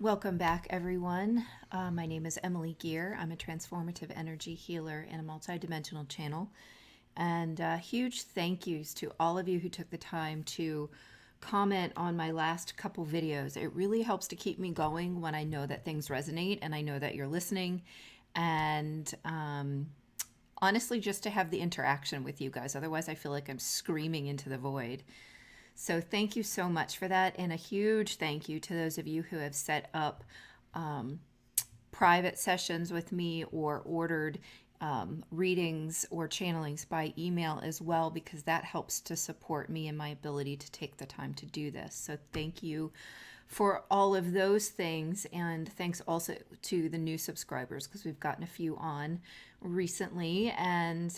Welcome back, everyone. My name is Emily Gear. I'm a transformative energy healer and a multidimensional channel. And huge thank yous to all of you who took the time to comment on my last couple videos. It really helps to keep me going when I know that things resonate and I know that you're listening. And honestly, just to have the interaction with you guys. Otherwise, I feel like I'm screaming into the void. So thank you so much for that. And a huge thank you to those of you who have set up private sessions with me or ordered readings or channelings by email as well, because that helps to support me in my ability to take the time to do this. So thank you for all of those things. And thanks also to the new subscribers, because we've gotten a few on recently. And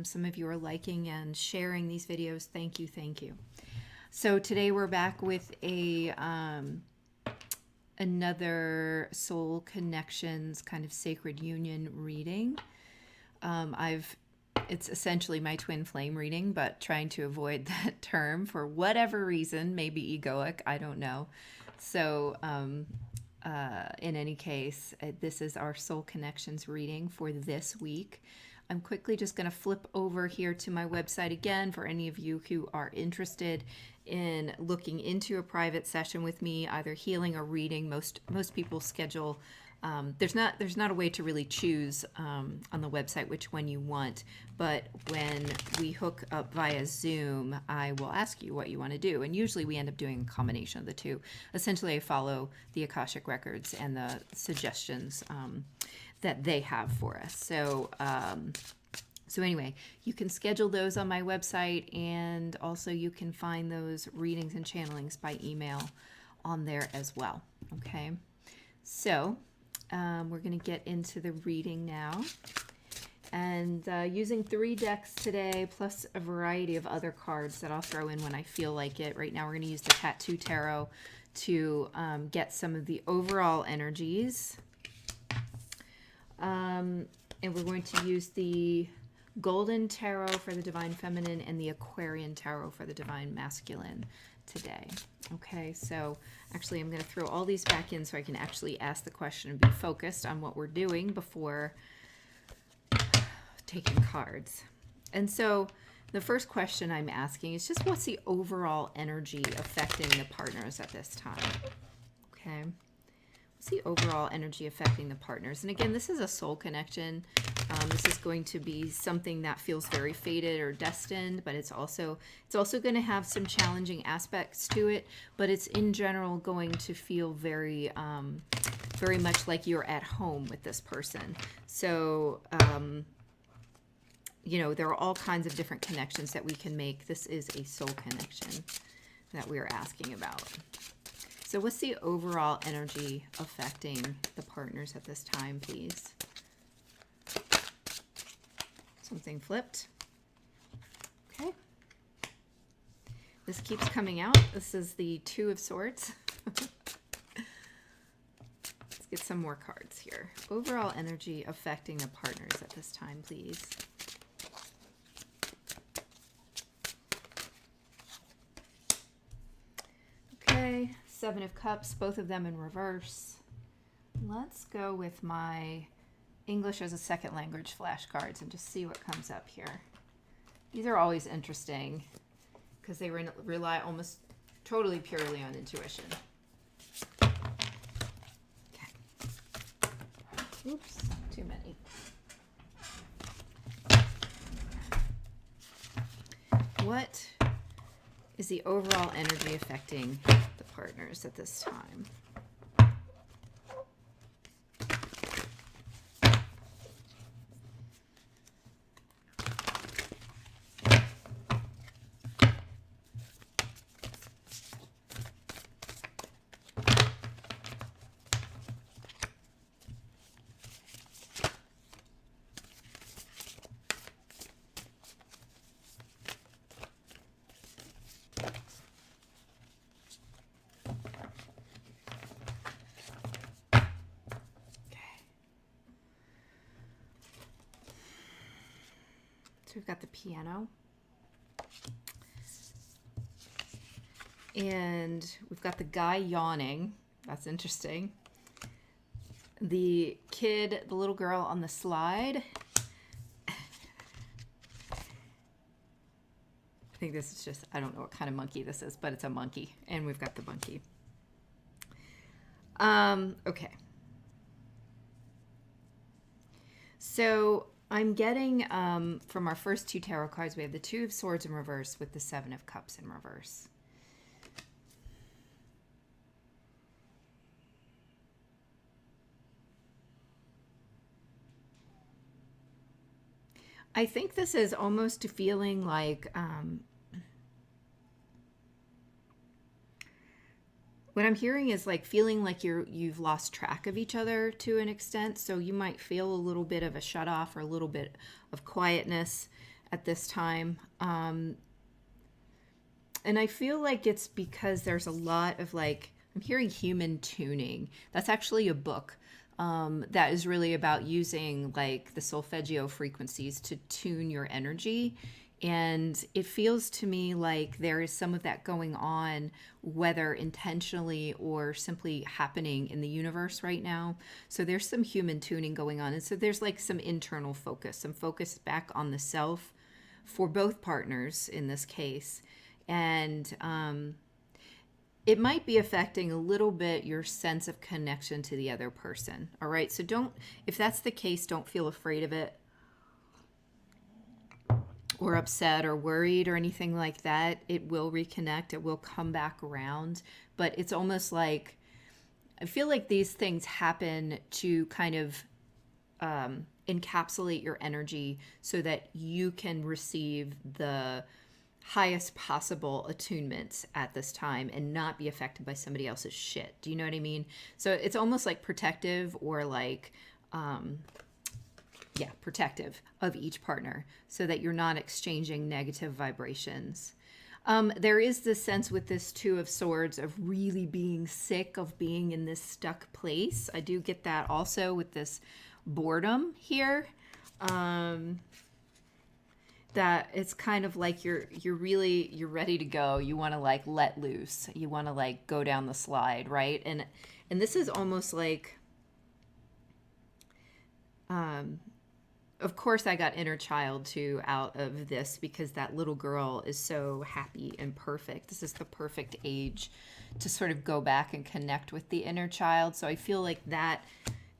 some of you are liking and sharing these videos. Thank you. Thank you. So today we're back with a another soul connections kind of sacred union reading. It's essentially my twin flame reading, but trying to avoid that term for whatever reason, maybe egoic, I don't know. So in any case, this is our soul connections reading for this week. I'm quickly just going to flip over here to my website again for any of you who are interested in looking into a private session with me, either healing or reading. Most people schedule. There's not a way to really choose on the website which one you want, but when we hook up via Zoom, I will ask you what you want to do, and usually we end up doing a combination of the two. Essentially, I follow the akashic records and the suggestions that they have for us. So anyway, you can schedule those on my website, and also you can find those readings and channelings by email on there as well. Okay, so we're going to get into the reading now. And using 3 decks today, plus a variety of other cards that I'll throw in when I feel like it. Right now we're going to use the Tattoo Tarot to get some of the overall energies. And we're going to use the Golden Tarot for the Divine Feminine and the Aquarian Tarot for the Divine Masculine today. Okay, so actually I'm going to throw all these back in so I can actually ask the question and be focused on what we're doing before taking cards. And so the first question I'm asking is just, what's the overall energy affecting the partners at this time? Okay. What's the overall energy affecting the partners? And again, this is a soul connection. This is going to be something that feels very fated or destined, but it's also going to have some challenging aspects to it, but it's in general going to feel very very much like you're at home with this person. So you know, there are all kinds of different connections that we can make. This is a soul connection that we are asking about. So what's the overall energy affecting the partners at this time, please? Something flipped. Okay. This keeps coming out. This is the Two of Swords. Let's get some more cards here. Overall energy affecting the partners at this time, please. Okay. 7 of Cups, both of them in reverse. Let's go with my English as a second language flashcards and just see what comes up here. These are always interesting because they rely almost totally purely on intuition. Okay. Oops, too many. What is the overall energy affecting the partners at this time? So we've got the piano. And we've got the guy yawning. That's interesting. the kid, the little girl on the slide. I think this is just, I don't know what kind of monkey this is, but it's a monkey. And we've got the monkey. Okay. So I'm getting, from our first two tarot cards, we have the Two of Swords in reverse with the Seven of Cups in reverse. I think this is almost feeling like, what I'm hearing is like feeling like you've lost track of each other to an extent. So you might feel a little bit of a shut off or a little bit of quietness at this time. And I feel like it's because there's a lot of like, I'm hearing human tuning. That's actually a book that is really about using like the solfeggio frequencies to tune your energy. And it feels to me like there is some of that going on, whether intentionally or simply happening in the universe right now. So there's some human tuning going on. And so there's like some internal focus, some focus back on the self for both partners in this case. And it might be affecting a little bit your sense of connection to the other person. All right. So don't, if that's the case, don't feel afraid of it, or upset or worried or anything like that. It will reconnect. It will come back around. But it's almost like, I feel like these things happen to kind of encapsulate your energy so that you can receive the highest possible attunements at this time and not be affected by somebody else's shit. Do you know what I mean? So it's almost like protective, or like, protective of each partner so that you're not exchanging negative vibrations. There is this sense with this Two of Swords of really being sick of being in this stuck place. I do get that also with this boredom here. That it's kind of like you're ready to go. You want to like let loose. You want to like go down the slide, right? And this is almost like, of course, I got inner child too out of this because that little girl is so happy and perfect. This is the perfect age to sort of go back and connect with the inner child. So I feel like that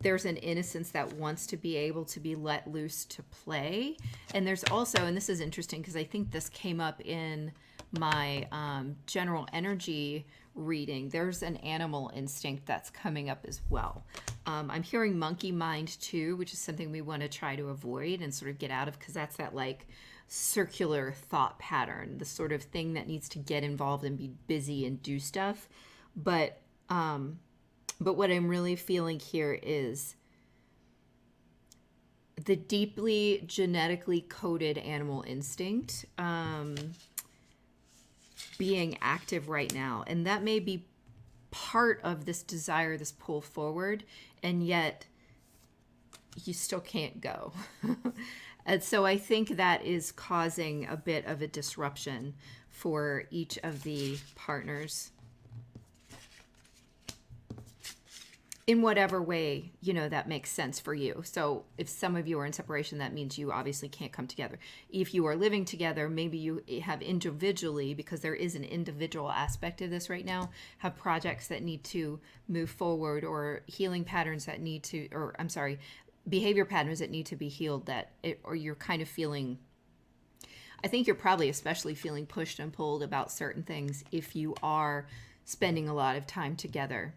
there's an innocence that wants to be able to be let loose to play. And there's also, and this is interesting because I think this came up in my general energy reading, there's an animal instinct that's coming up as well. I'm hearing monkey mind too, which is something we want to try to avoid and sort of get out of, because that's that like circular thought pattern, the sort of thing that needs to get involved and be busy and do stuff. But what I'm really feeling here is the deeply genetically coded animal instinct being active right now. And that may be part of this desire, this pull forward, and yet you still can't go. And so I think that is causing a bit of a disruption for each of the partners in whatever way, you know, that makes sense for you. So if some of you are in separation, that means you obviously can't come together. If you are living together, maybe you have individually, because there is an individual aspect of this right now, have projects that need to move forward, or healing patterns that need to, or I'm sorry, behavior patterns that need to be healed, or you're kind of feeling, I think you're probably especially feeling pushed and pulled about certain things if you are spending a lot of time together.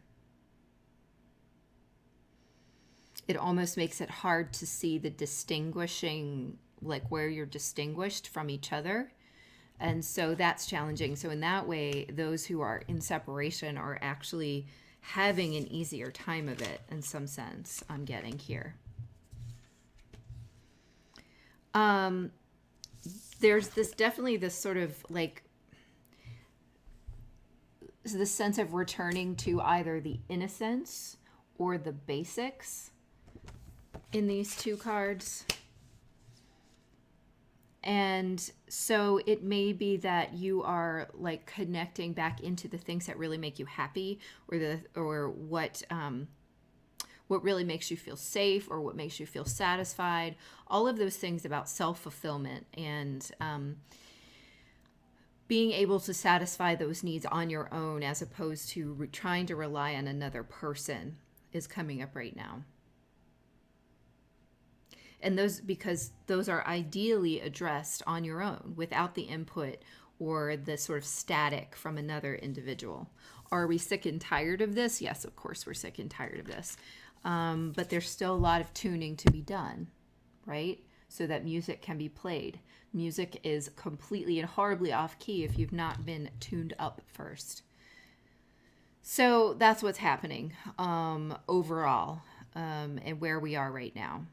It almost makes it hard to see the distinguishing, like where you're distinguished from each other. And so that's challenging. So in that way, those who are in separation are actually having an easier time of it in some sense, I'm getting here. There's definitely this sort of like, this sense of returning to either the innocence or the basics in these two cards. And so it may be that you are like connecting back into the things that really make you happy, or what what really makes you feel safe or what makes you feel satisfied, all of those things about self-fulfillment and being able to satisfy those needs on your own as opposed to trying to rely on another person is coming up right now. And because those are ideally addressed on your own without the input or the sort of static from another individual. Are we sick and tired of this? Yes, of course we're sick and tired of this. But there's still a lot of tuning to be done, right? So that music can be played. Music is completely and horribly off key if you've not been tuned up first. So that's what's happening overall and where we are right now.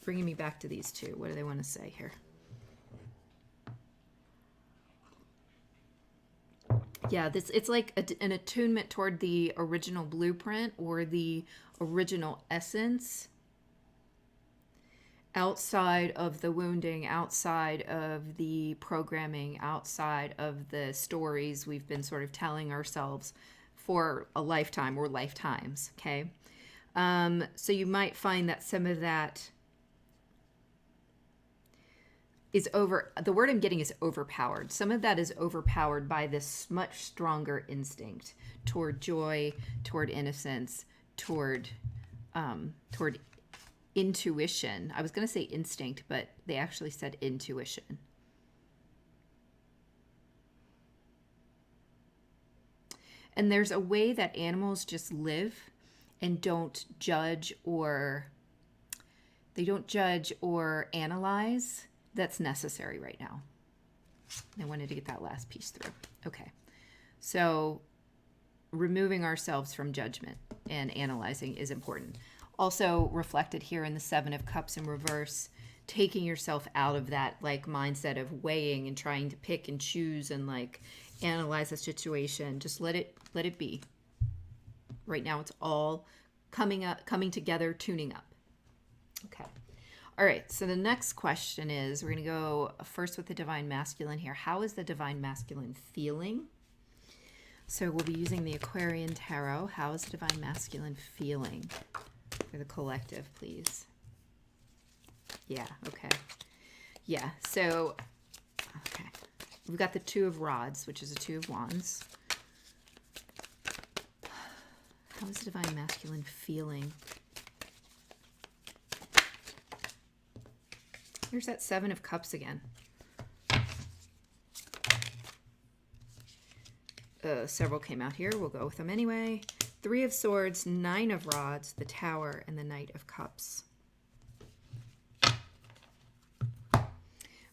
Bringing me back to these two. What do they want to say here? Yeah, it's like an attunement toward the original blueprint or the original essence outside of the wounding, outside of the programming, outside of the stories we've been sort of telling ourselves for a lifetime or lifetimes, okay? So you might find that some of that is the word I'm getting is overpowered. Some of that is overpowered by this much stronger instinct toward joy, toward innocence, toward intuition. I was going to say instinct, but they actually said intuition. And there's a way that animals just live and don't judge or analyze that's necessary right now. I wanted to get that last piece through. Okay. So removing ourselves from judgment and analyzing is important. Also reflected here in the Seven of Cups in reverse, taking yourself out of that like mindset of weighing and trying to pick and choose and like analyze a situation. Just let it be. Right now it's all coming together, tuning up. Okay. All right, so the next question is, we're going to go first with the Divine Masculine here. How is the Divine Masculine feeling? So we'll be using the Aquarian Tarot. How is the Divine Masculine feeling for the collective, please? Yeah, okay. Yeah, so, okay. We've got the Two of Rods, which is a Two of Wands. How is the Divine Masculine feeling? Here's that Seven of Cups again. Several came out here. We'll go with them anyway. Three of Swords, Nine of Rods, the Tower, and the Knight of Cups.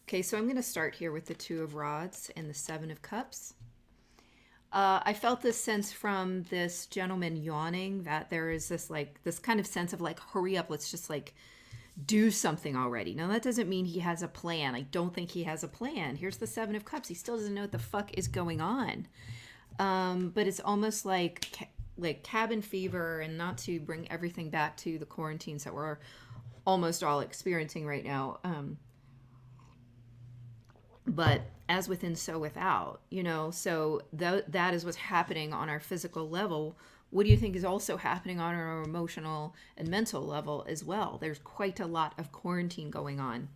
Okay, so I'm going to start here with the Two of Rods and the Seven of Cups. I felt this sense from this gentleman yawning that there is this kind of sense of like, hurry up, let's just like do something already. Now that doesn't mean he has a plan. I don't think he has a plan. Here's the Seven of Cups. He still doesn't know what the fuck is going on. But it's almost like cabin fever, and not to bring everything back to the quarantines that we're almost all experiencing right now. But as within, so without, so that is what's happening on our physical level. What do you think is also happening on our emotional and mental level as well? There's quite a lot of quarantine going on.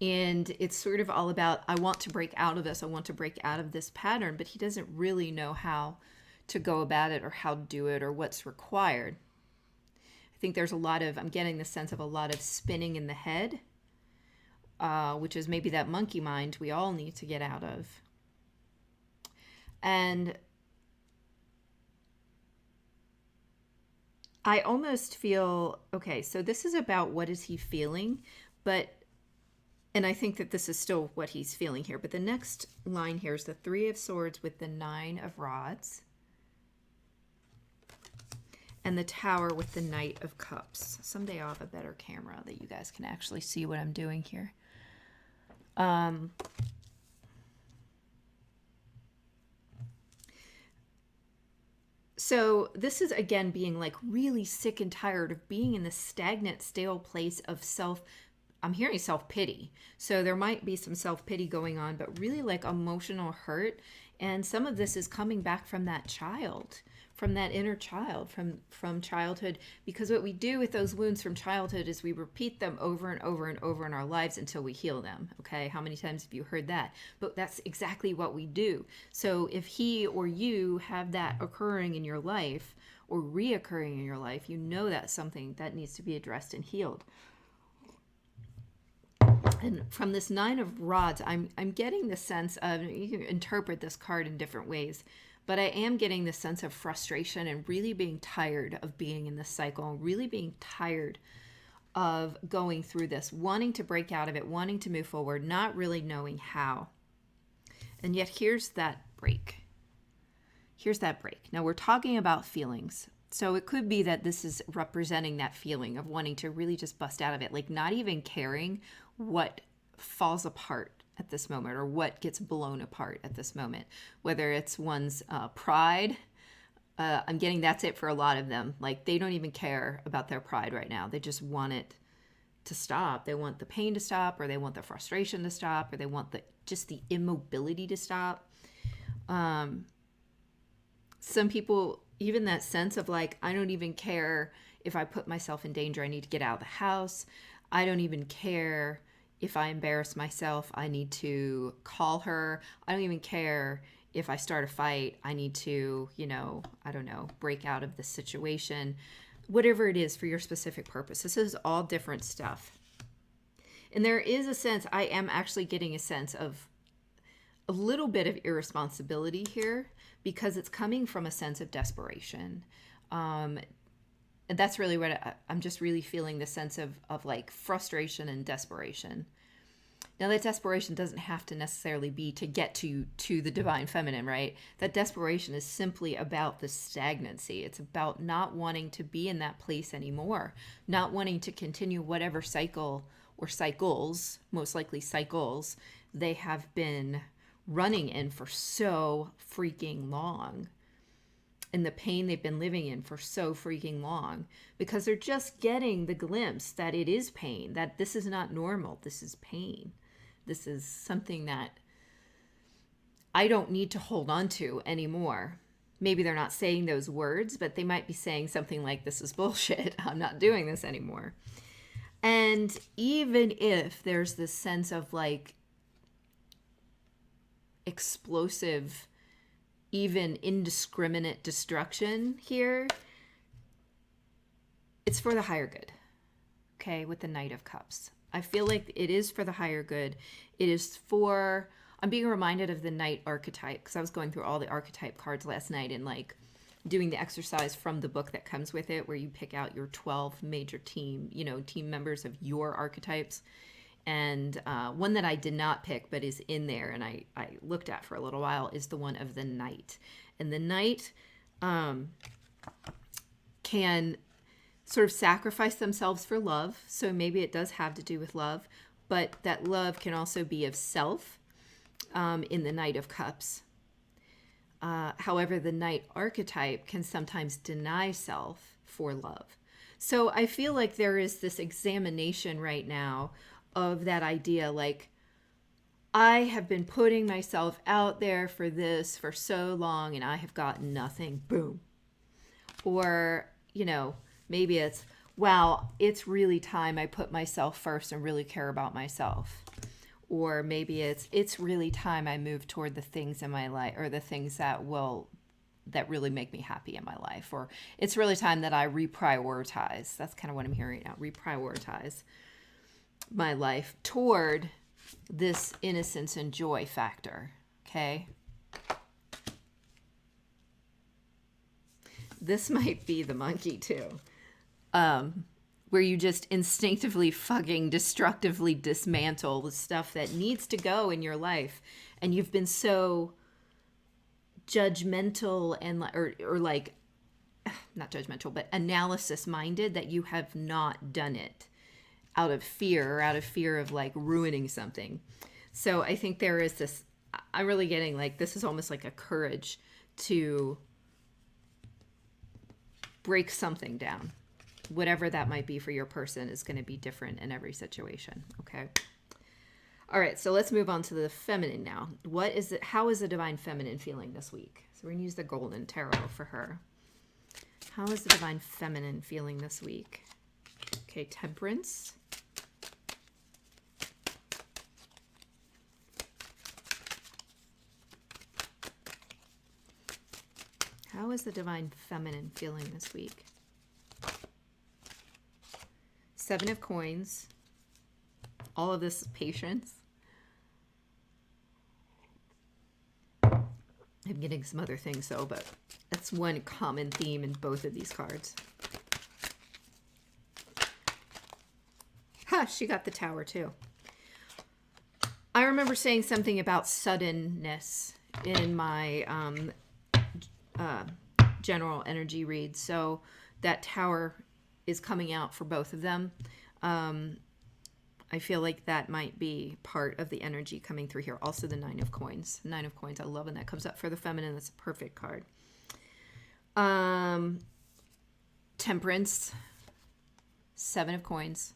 And it's sort of all about, I want to break out of this. I want to break out of this pattern, but he doesn't really know how to go about it or how to do it or what's required. I think there's I'm getting the sense of a lot of spinning in the head, which is maybe that monkey mind we all need to get out of. And I almost feel, okay, so this is about what is he feeling, and I think that this is still what he's feeling here. But the next line here is the Three of Swords with the Nine of Rods and the Tower with the Knight of Cups. Someday I'll have a better camera that you guys can actually see what I'm doing here. So this is, again, being like really sick and tired of being in this stagnant, stale place of I'm hearing self-pity. So there might be some self-pity going on, but really like emotional hurt And some of this is coming back from that child, from that inner child, from childhood. Because what we do with those wounds from childhood is we repeat them over and over and over in our lives until we heal them. Okay, how many times have you heard that? But that's exactly what we do. So if he or you have that occurring in your life or reoccurring in your life, you know that's something that needs to be addressed and healed. And from this Nine of Rods, I'm getting the sense of, you can interpret this card in different ways, but I am getting the sense of frustration and really being tired of being in this cycle, really being tired of going through this, wanting to break out of it, wanting to move forward, not really knowing how. And yet here's that break. Here's that break. Now we're talking about feelings. So it could be that this is representing that feeling of wanting to really just bust out of it, like not even caring what falls apart at this moment or what gets blown apart at this moment, whether it's one's pride. I'm getting that's it for a lot of them. Like they don't even care about their pride right now. They just want it to stop. They want the pain to stop, or they want the frustration to stop, or they want just the immobility to stop. Some people, even that sense of like, I don't even care if I put myself in danger, I need to get out of the house. I don't even care if I embarrass myself, I need to call her. I don't even care if I start a fight, I need to, I don't know, break out of the situation. Whatever it is for your specific purpose. This is all different stuff. And there is a sense, I am actually getting a sense of a little bit of irresponsibility here, because it's coming from a sense of desperation. And that's really what I'm just really feeling, the sense of like frustration and desperation. Now that desperation doesn't have to necessarily be to get to the divine feminine, right? That desperation is simply about the stagnancy. It's about not wanting to be in that place anymore, not wanting to continue whatever cycle or cycles, most likely cycles, they have been running in for so freaking long, and the pain they've been living in for so freaking long, because they're just getting the glimpse that it is pain, that this is not normal, this is pain, this is something that I don't need to hold on to anymore. Maybe they're not saying those words, but they might be saying something like, this is bullshit, I'm not doing this anymore. And even if there's this sense of like explosive, even indiscriminate destruction here, it's for the higher good. Okay, with the Knight of Cups, I feel like it is for the higher good. It is for, I'm being reminded of the Knight archetype, because I was going through all the archetype cards last night and like doing the exercise from the book that comes with it, where you pick out your 12 major team members of your archetypes. And one that I did not pick but is in there and I looked at for a little while is the one of the Knight. And the Knight can sort of sacrifice themselves for love. So maybe it does have to do with love, but that love can also be of self in the Knight of Cups. However, the Knight archetype can sometimes deny self for love. So I feel like there is this examination right now of that idea, like, I have been putting myself out there for this for so long and I have gotten nothing. Boom. Or, maybe it's, wow, it's really time I put myself first and really care about myself. Or maybe it's really time I move toward the things in my life, or the things that really make me happy in my life. Or it's really time that I reprioritize. That's kind of what I'm hearing now. Reprioritize my life toward this innocence and joy factor. Okay. This might be the monkey too. Where you just instinctively fucking destructively dismantle the stuff that needs to go in your life. And you've been so judgmental and or like, not judgmental, but analysis minded that you have not done it out of fear of like ruining something. So I think there is this, I'm really getting like, this is almost like a courage to break something down. Whatever that might be for your person is going to be different in every situation. Okay. All right, so let's move on to the feminine now. What is it? How is the divine feminine feeling this week? So we're gonna use the golden tarot for her. How is the divine feminine feeling this week? Okay, temperance. How is the divine feminine feeling this week? Seven of coins. All of this is patience. I'm getting some other things though, but that's one common theme in both of these cards. Ha, she got the Tower too. I remember saying something about suddenness in my general energy read. So that Tower is coming out for both of them. I feel like that might be part of the energy coming through here. Also the Nine of Coins. Nine of Coins, I love when that comes up for the feminine. That's a perfect card. Temperance. Seven of Coins.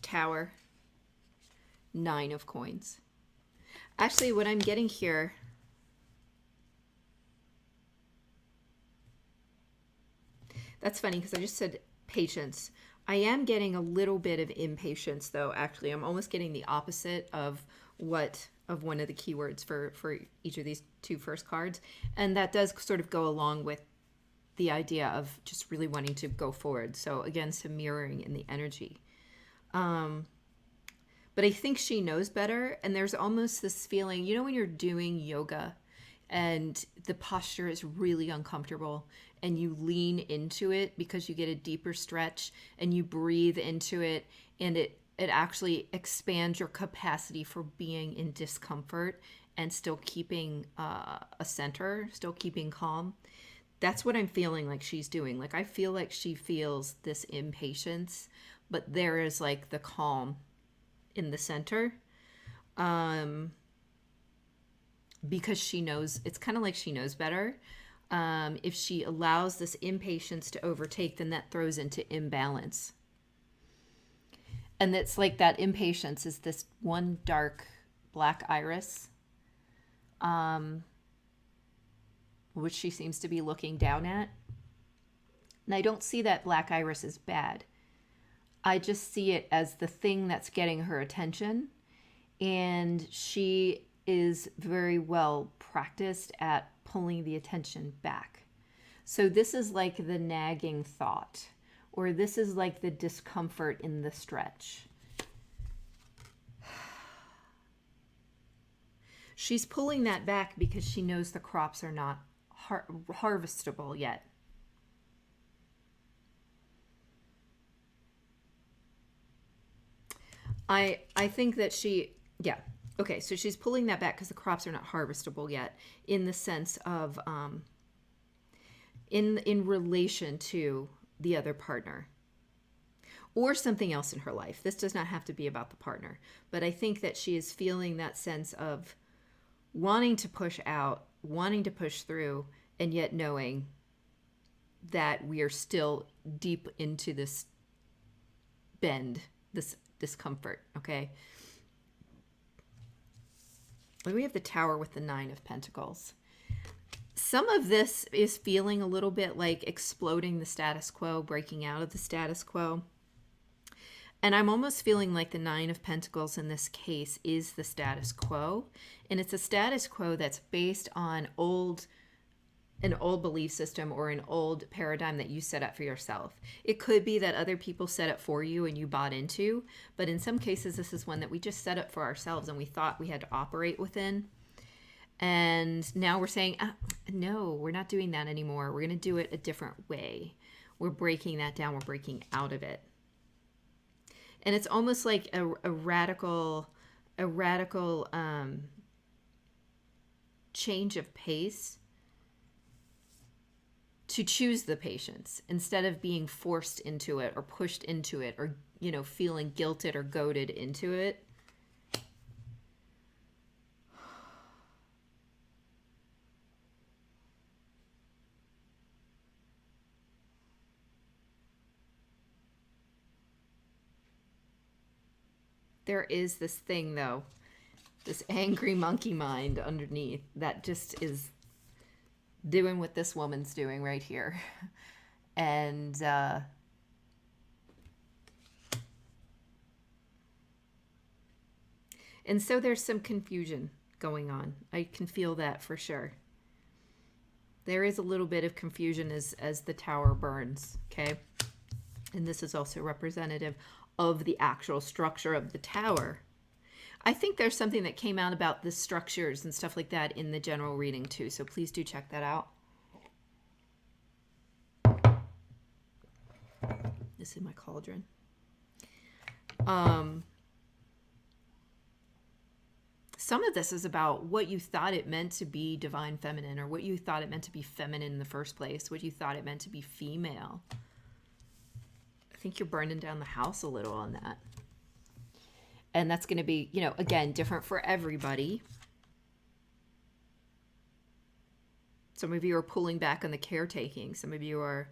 Tower. Nine of Coins. Actually, what I'm getting here... That's funny because I just said patience. I am getting a little bit of impatience though, actually. I'm almost getting the opposite of one of the keywords for each of these two first cards. And that does sort of go along with the idea of just really wanting to go forward. So again, some mirroring in the energy. But I think she knows better. And there's almost this feeling, you know, when you're doing yoga and the posture is really uncomfortable and you lean into it because you get a deeper stretch and you breathe into it, and it actually expands your capacity for being in discomfort and still keeping a center, still keeping calm. That's what I'm feeling like she's doing. Like I feel like she feels this impatience, but there is like the calm in the center. Because she knows, it's kind of like she knows better. If she allows this impatience to overtake, then that throws into imbalance. And it's like that impatience is this one dark black iris, which she seems to be looking down at. And I don't see that black iris as bad. I just see it as the thing that's getting her attention. And she is very well practiced at pulling the attention back. So this is like the nagging thought, or this is like the discomfort in the stretch. She's pulling that back because she knows the crops are not harvestable yet. I think that she, yeah. Okay, so she's pulling that back because the crops are not harvestable yet, in the sense of in relation to the other partner or something else in her life. This does not have to be about the partner, but I think that she is feeling that sense of wanting to push out, wanting to push through, and yet knowing that we are still deep into this bend, this discomfort, okay? Then we have the Tower with the Nine of Pentacles. Some of this is feeling a little bit like exploding the status quo, breaking out of the status quo. And I'm almost feeling like the Nine of Pentacles in this case is the status quo. And it's a status quo that's based on an old belief system or an old paradigm that you set up for yourself. It could be that other people set it for you and you bought into, but in some cases this is one that we just set up for ourselves and we thought we had to operate within. And now we're saying, no, we're not doing that anymore. We're going to do it a different way. We're breaking that down. We're breaking out of it. And it's almost like a radical change of pace to choose the patience instead of being forced into it or pushed into it or, you know, feeling guilted or goaded into it. there is this thing, though, this angry monkey mind underneath that just is doing what this woman's doing right here. And so there's some confusion going on. I can feel that for sure. There is a little bit of confusion as the tower burns, okay? And this is also representative of the actual structure of the tower. I think there's something that came out about the structures and stuff like that in the general reading too, so please do check that out. This is my cauldron. Some of this is about what you thought it meant to be divine feminine, or what you thought it meant to be feminine in the first place, what you thought it meant to be female. I think you're burning down the house a little on that. And that's going to be, you know, again, different for everybody. Some of you are pulling back on the caretaking. Some of you are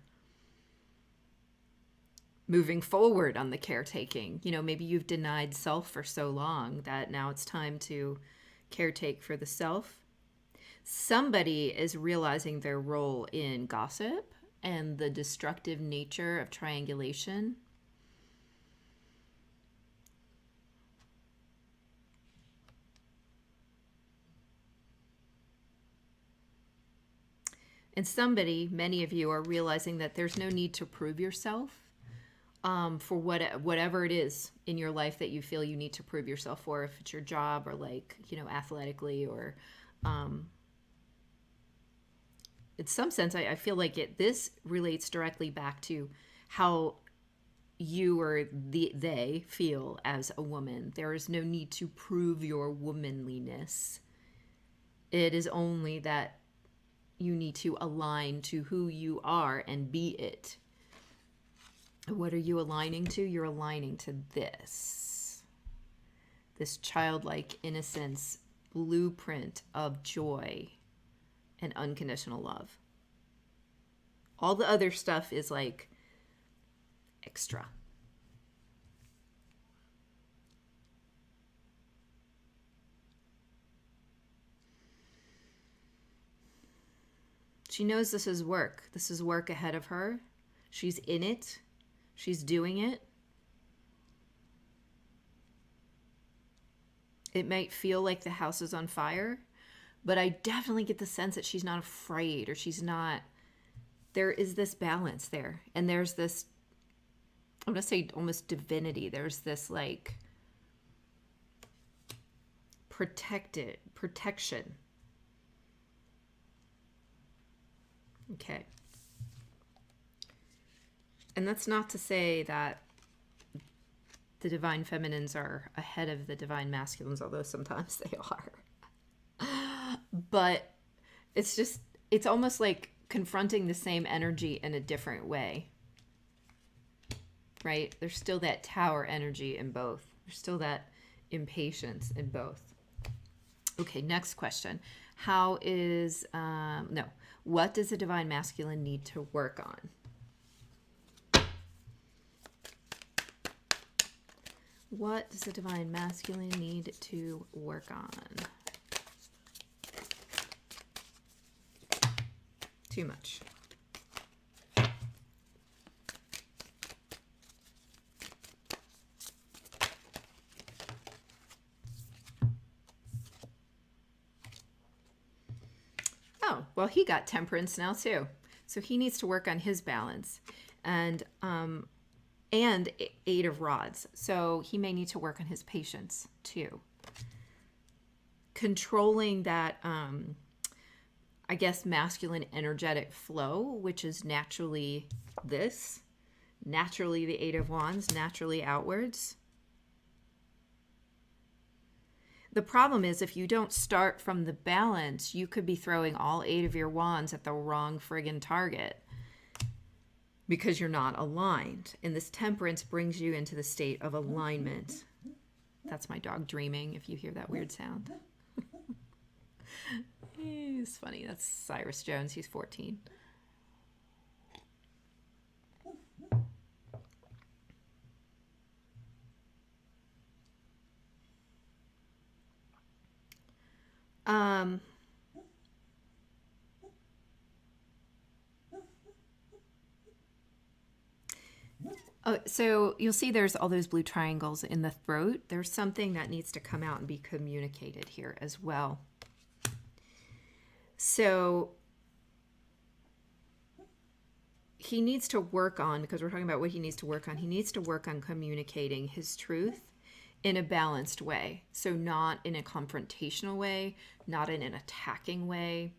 moving forward on the caretaking. You know, maybe you've denied self for so long that now it's time to caretake for the self. Somebody is realizing their role in gossip and the destructive nature of triangulation. And somebody, many of you, are realizing that there's no need to prove yourself for whatever it is in your life that you feel you need to prove yourself for, if it's your job or, like, you know, athletically, or in some sense, I feel like this relates directly back to how you or they feel as a woman. There is no need to prove your womanliness. It is only that you need to align to who you are and be it. What are you aligning to? You're aligning to this childlike innocence blueprint of joy and unconditional love. All the other stuff is like extra. She knows this is work. This is work ahead of her. She's in it. She's doing it. It might feel like the house is on fire, but I definitely get the sense that she's not afraid, or she's not. There is this balance there. And there's this, I'm going to say almost divinity. There's this like protection. Okay. And that's not to say that the divine feminines are ahead of the divine masculines, although sometimes they are. But it's almost like confronting the same energy in a different way. Right? There's still that tower energy in both. There's still that impatience in both. Okay, next question. What does a divine masculine need to work on? What does a divine masculine need to work on? Too much. Oh, well, he got temperance now too. So he needs to work on his balance. And Eight of Rods. So he may need to work on his patience too. Controlling that, I guess, masculine energetic flow, which is naturally the Eight of Wands, naturally outwards. The problem is, if you don't start from the balance, you could be throwing all 8 of your wands at the wrong friggin' target because you're not aligned. And this temperance brings you into the state of alignment. That's my dog dreaming, if you hear that weird sound. He's funny. That's Cyrus Jones. He's 14. Um, oh, so you'll see there's all those blue triangles in the throat. There's something that needs to come out and be communicated here as well. So he needs to work on, because we're talking about what he needs to work on, he needs to work on communicating his truth in a balanced way. So not in a confrontational way, not in an attacking way,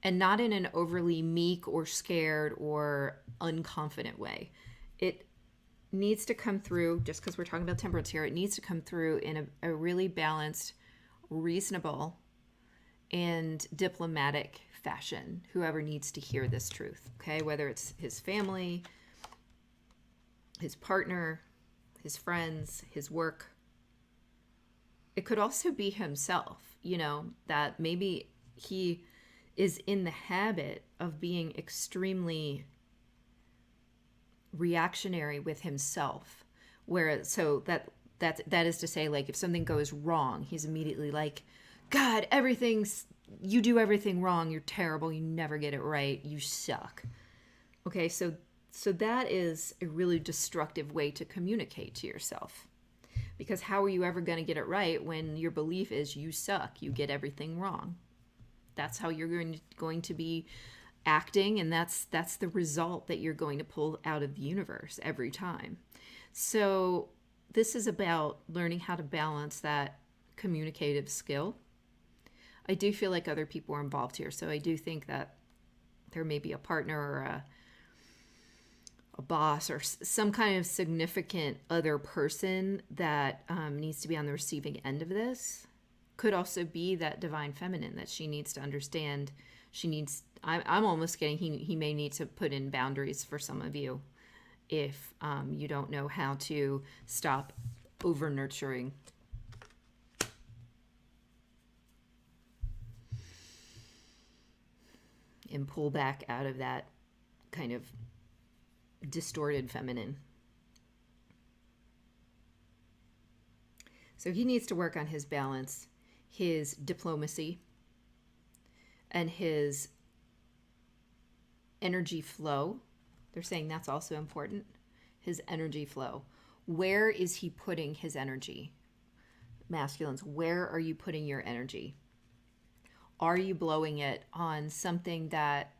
and not in an overly meek or scared or unconfident way. It needs to come through, just because we're talking about temperance here, it needs to come through in a really balanced, reasonable, and diplomatic fashion, whoever needs to hear this truth, okay? Whether it's his family, his partner, his friends, his work. It could also be himself, you know, that maybe he is in the habit of being extremely reactionary with himself, where so that is to say, like, if something goes wrong, he's immediately like, God, you do everything wrong, you're terrible, you never get it right, you suck. Okay, so that is a really destructive way to communicate to yourself, because how are you ever going to get it right when your belief is you suck, you get everything wrong? That's how you're going to be acting, and that's the result that you're going to pull out of the universe every time. So this is about learning how to balance that communicative skill. I do feel like other people are involved here, so I do think that there may be a partner or a boss or some kind of significant other person that needs to be on the receiving end of this. Could also be that divine feminine that she needs to understand. I'm almost getting he may need to put in boundaries for some of you if you don't know how to stop over nurturing. And pull back out of that kind of distorted feminine. So he needs to work on his balance, his diplomacy, and his energy flow. They're saying that's also important. His energy flow. Where is he putting his energy? Masculines, where are you putting your energy? Are you blowing it on something that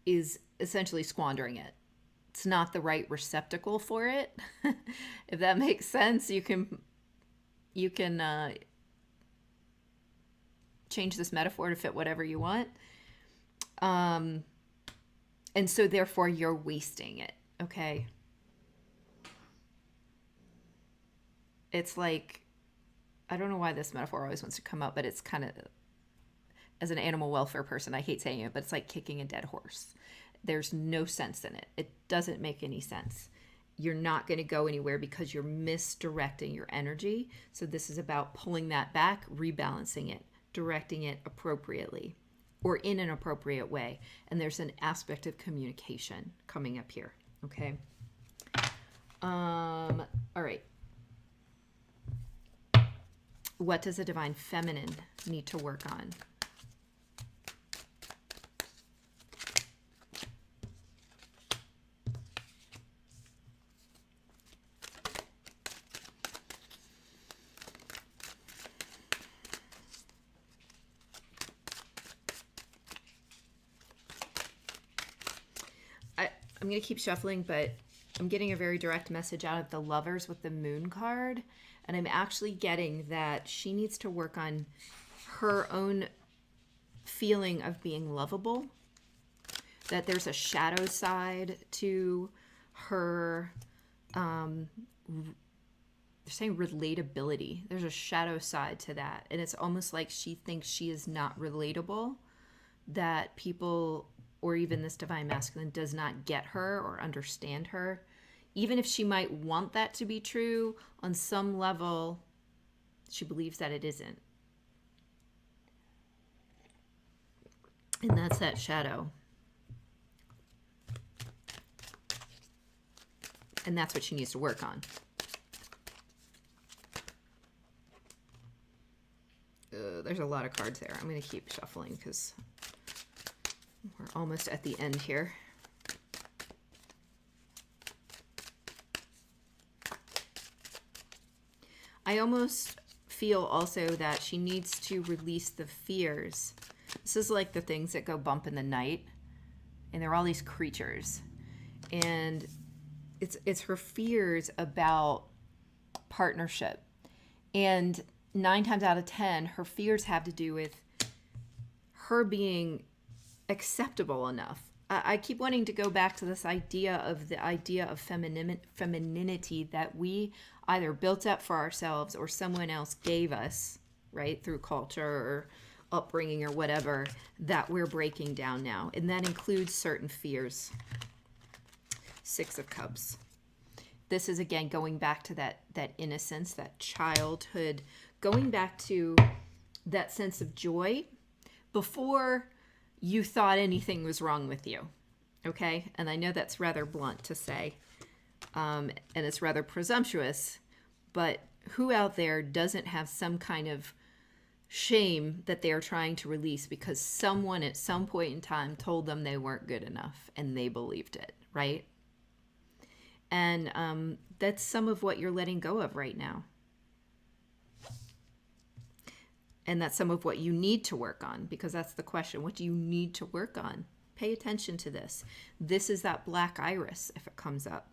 is essentially squandering it? It's not the right receptacle for it. If that makes sense, you can change this metaphor to fit whatever you want. And so therefore you're wasting it, okay? It's like, I don't know why this metaphor always wants to come up, but it's kind of, as an animal welfare person, I hate saying it, but it's like kicking a dead horse. There's no sense in it. It doesn't make any sense. You're not going to go anywhere because you're misdirecting your energy. So this is about pulling that back, rebalancing it, directing it appropriately or in an appropriate way. And there's an aspect of communication coming up here. Okay. All right. What does a divine feminine need to work on? I'm going to keep shuffling, but I'm getting a very direct message out of the Lovers with the Moon card. And I'm actually getting that she needs to work on her own feeling of being lovable. That there's a shadow side to her, they're saying relatability. There's a shadow side to that. And it's almost like she thinks she is not relatable. That people, or even this divine masculine, does not get her or understand her. Even if she might want that to be true, on some level, she believes that it isn't. And that's that shadow. And that's what she needs to work on. there's a lot of cards there. I'm going to keep shuffling because we're almost at the end here. I almost feel also that she needs to release the fears. This is like the things that go bump in the night, and there are all these creatures, and it's her fears about partnership. And 9 times out of 10, her fears have to do with her being acceptable enough. I keep wanting to go back to this idea of femininity that we either built up for ourselves or someone else gave us, right, through culture or upbringing or whatever, that we're breaking down now. And that includes certain fears. 6 of Cups. This is, again, going back to that innocence, that childhood, going back to that sense of joy before you thought anything was wrong with you, okay? And I know that's rather blunt to say, and it's rather presumptuous, but who out there doesn't have some kind of shame that they are trying to release because someone at some point in time told them they weren't good enough and they believed it, right? And that's some of what you're letting go of right now. And that's some of what you need to work on, because that's the question. What do you need to work on? Pay attention to this. This is that black iris, if it comes up.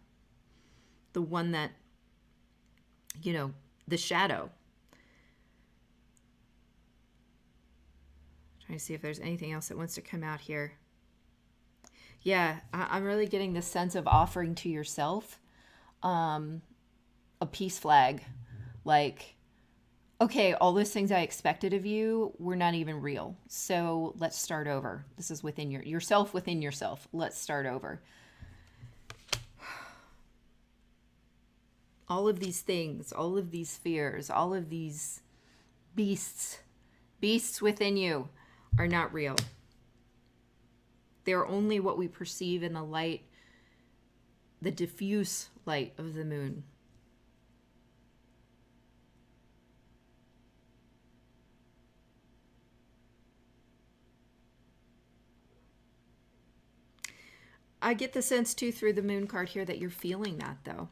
The one that, you know, the shadow. Trying to see if there's anything else that wants to come out here. Yeah, I'm really getting the sense of offering to yourself a peace flag. Like, okay, all those things I expected of you were not even real. So let's start over. This is within yourself within yourself. Let's start over. All of these things, all of these fears, all of these beasts within you are not real. They're only what we perceive in the light, the diffuse light of the moon. I get the sense too through the moon card here that you're feeling that, though.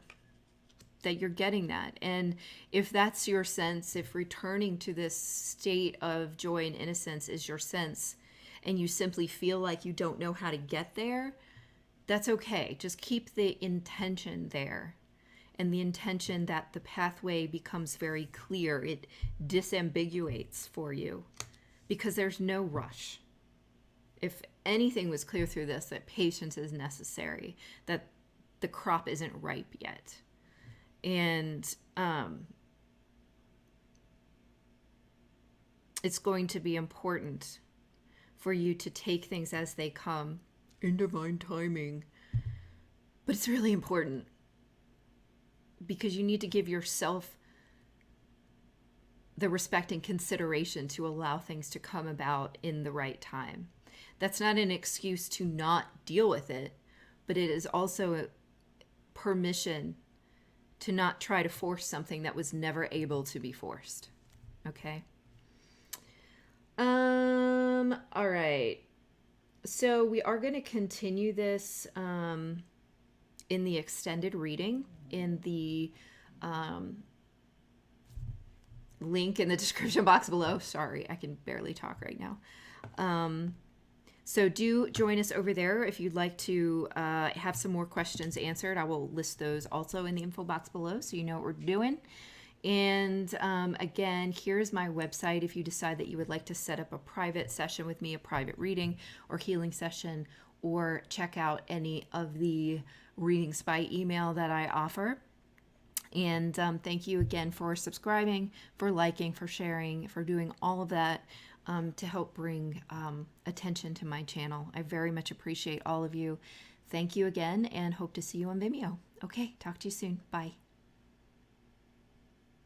That you're getting that. And if that's your sense, if returning to this state of joy and innocence is your sense, and you simply feel like you don't know how to get there, that's okay. Just keep the intention there. And the intention that the pathway becomes very clear. It disambiguates for you because there's no rush. If anything was clear through this, that patience is necessary, that the crop isn't ripe yet. And it's going to be important for you to take things as they come in divine timing. But it's really important because you need to give yourself the respect and consideration to allow things to come about in the right time. That's not an excuse to not deal with it, but it is also a permission to not try to force something that was never able to be forced. Okay? All right. So we are going to continue this in the extended reading in the link in the description box below. Sorry, I can barely talk right now. So do join us over there if you'd like to have some more questions answered. I will list those also in the info box below so you know what we're doing. And again, here's my website if you decide that you would like to set up a private session with me, a private reading or healing session, or check out any of the readings by email that I offer. And thank you again for subscribing, for liking, for sharing, for doing all of that to help bring attention to my channel. I very much appreciate all of you. Thank you again and hope to see you on Vimeo. Okay, talk to you soon. Bye.